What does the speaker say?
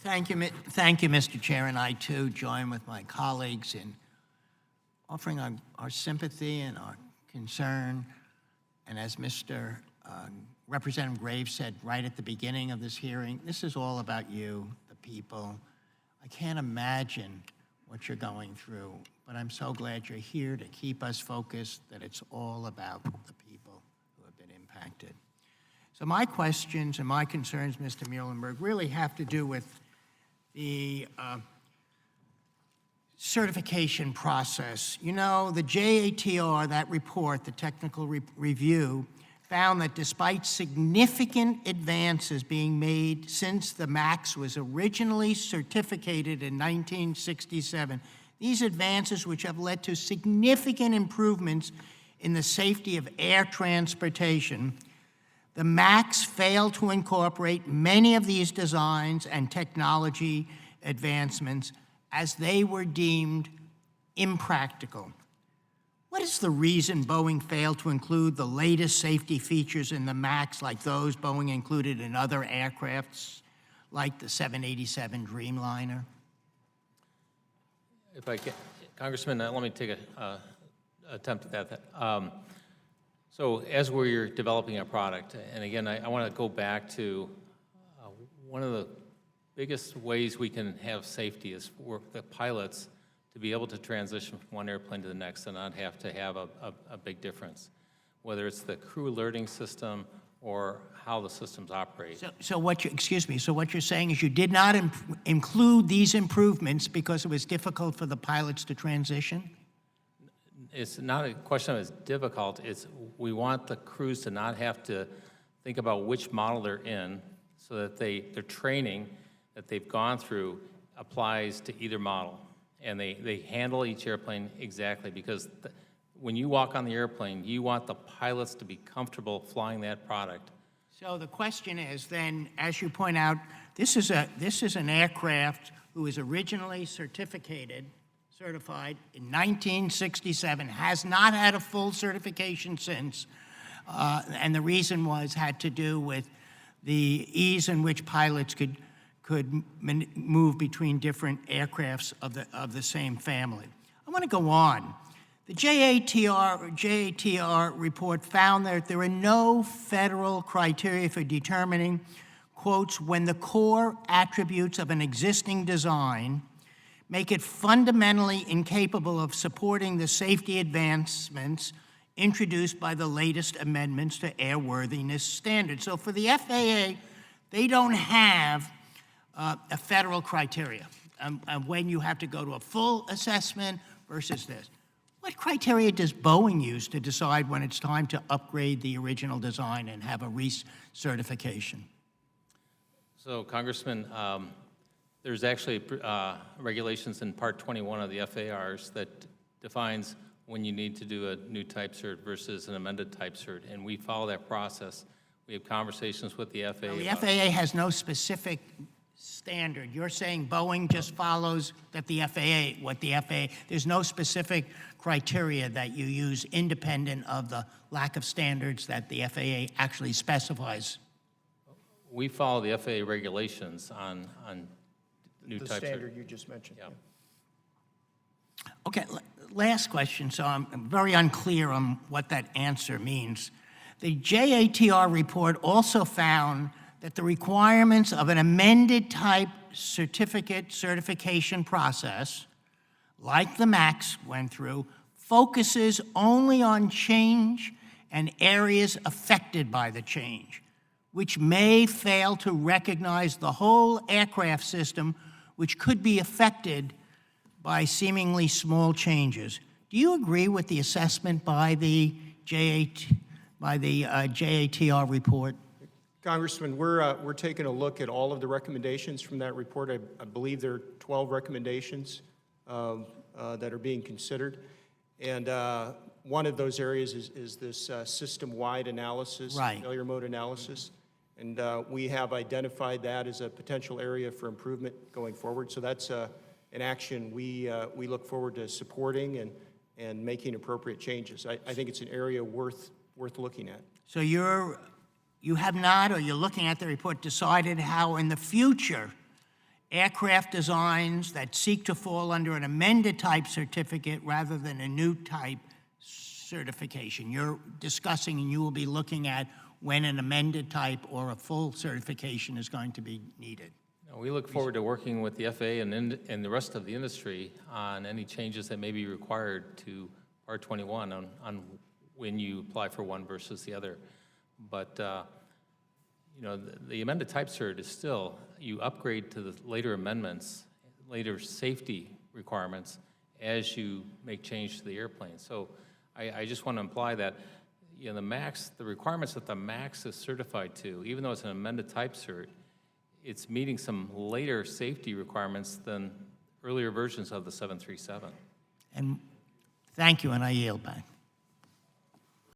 Thank you, Mr. Chair, and I too join with my colleagues in offering our sympathy and our concern. And as Mr. Representative Graves said right at the beginning of this hearing, this is all about you, the people. I can't imagine what you're going through, but I'm so glad you're here to keep us focused that it's all about the people who have been impacted. So my questions and my concerns, Mr. Muhlenberg, really have to do with the certification process. You know, the JATR, that report, the technical review, found that despite significant advances being made since the MAX was originally certificated in 1967, these advances, which have led to significant improvements in the safety of air transportation, the MAX failed to incorporate many of these designs and technology advancements as they were deemed impractical. What is the reason Boeing failed to include the latest safety features in the MAX like those Boeing included in other aircrafts, like the 787 Dreamliner? If I can, Congressman, let me take an attempt at that. So as we're developing a product, and again, I want to go back to one of the biggest ways we can have safety is for the pilots to be able to transition from one airplane to the next and not have to have a big difference, whether it's the crew alerting system or how the systems operate. So what you, excuse me, so what you're saying is you did not include these improvements because it was difficult for the pilots to transition? It's not a question of it's difficult, it's we want the crews to not have to think about which model they're in so that their training that they've gone through applies to either model. And they handle each airplane exactly because when you walk on the airplane, you want the pilots to be comfortable flying that product. So the question is then, as you point out, this is an aircraft who was originally certified in 1967, has not had a full certification since, and the reason had to do with the ease in which pilots could move between different aircrafts of the same family. I want to go on. The JATR report found that there are no federal criteria for determining, quotes, when the core attributes of an existing design make it fundamentally incapable of supporting the safety advancements introduced by the latest amendments to airworthiness standards. So for the FAA, they don't have a federal criteria when you have to go to a full assessment versus this. What criteria does Boeing use to decide when it's time to upgrade the original design and have a recertification? So, Congressman, there's actually regulations in Part 21 of the FARs that defines when you need to do a new type cert versus an amended type cert, and we follow that process. We have conversations with the FAA. Well, the FAA has no specific standard. You're saying Boeing just follows that the FAA, there's no specific criteria that you use independent of the lack of standards that the FAA actually specifies. We follow the FAA regulations on new type cert. The standard you just mentioned. Yeah. Okay, last question. So I'm very unclear on what that answer means. The JATR report also found that the requirements of an amended type certification process, like the MAX went through, focuses only on change and areas affected by the change, which may fail to recognize the whole aircraft system, which could be affected by seemingly small changes. Do you agree with the assessment by the JATR report? Congressman, we're taking a look at all of the recommendations from that report. I believe there are 12 recommendations that are being considered. And one of those areas is this system-wide analysis, right, failure mode analysis. And we have identified that as a potential area for improvement going forward. So that's an action we look forward to supporting and making appropriate changes. I think it's an area worth looking at. So you have not, or you're looking at the report, decided how in the future aircraft designs that seek to fall under an amended type certificate rather than a new type certification. You're discussing and you will be looking at when an amended type or a full certification is going to be needed. We look forward to working with the FAA and the rest of the industry on any changes that may be required to Part 21 on when you apply for one versus the other. But, you know, the amended type cert is still, you upgrade to the later amendments, later safety requirements as you make change to the airplane. So I just want to imply that, you know, the MAX, the requirements that the MAX is certified to, even though it's an amended type cert, it's meeting some later safety requirements than earlier versions of the 737. And thank you, and I yield back.